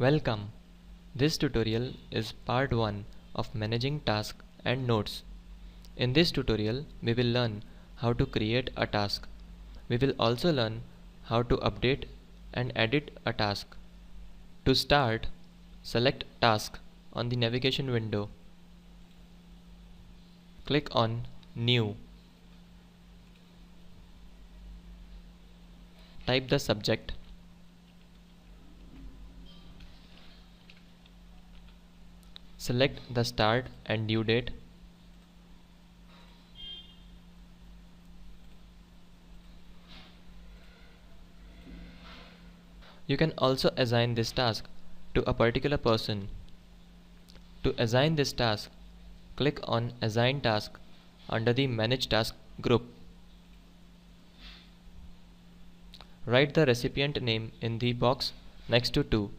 Welcome. This tutorial is part 1 of managing tasks and notes. In this tutorial, we will learn how to create a task. We will also learn how to update and edit a task. To start, select Task on the navigation window. Click on New. Type the subject. Select the start and due date. You can also assign this task to a particular person. To assign this task, click on Assign Task under the Manage Task group. Write the recipient name in the box next to 2.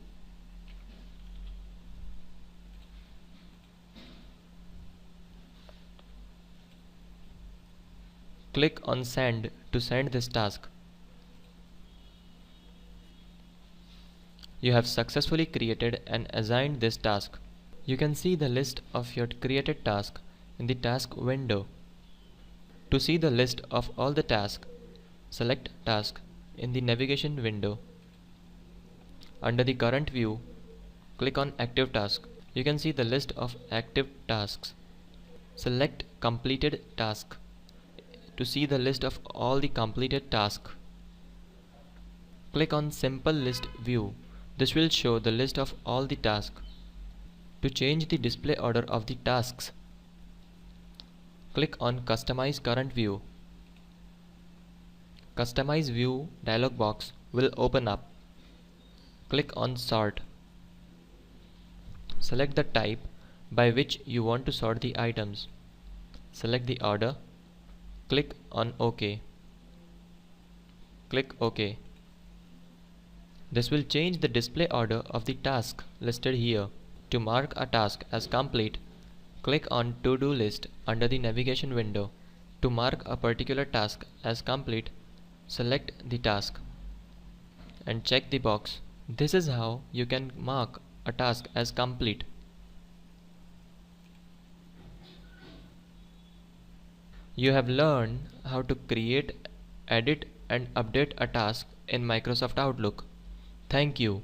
Click on Send to send this task. You have successfully created and assigned this task. You can see the list of your created task in the task window. To see the list of all the tasks, select Task in the navigation window. Under the current view, click on Active Task. You can see the list of active tasks. Select Completed Task to see the list of all the completed tasks. Click on Simple List View. This will show the list of all the tasks. To change the display order of the tasks, click on Customize Current View. Customize View dialog box will open up. Click on Sort. Select the type by which you want to sort the items. Select the order. Click on OK. Click OK. This will change the display order of the task listed here. To mark a task as complete, click on To-Do list under the navigation window. To mark a particular task as complete, select the task and check the box. This is how you can mark a task as complete. You have learned how to create, edit and update a task in Microsoft Outlook. Thank you.